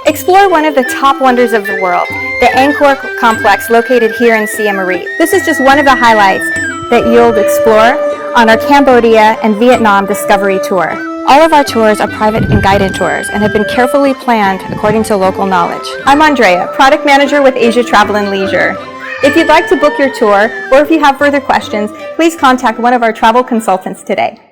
Explore one of the top wonders of the world, the Angkor complex located here in Siem Reap. This is just one of the highlights that you'll explore on our Cambodia and Vietnam Discovery Tour. All of our tours are private and guided tours and have been carefully planned according to local knowledge. I'm Andrea, Product Manager with Asia Travel and Leisure. If you'd like to book your tour or if you have further questions, please contact one of our travel consultants today.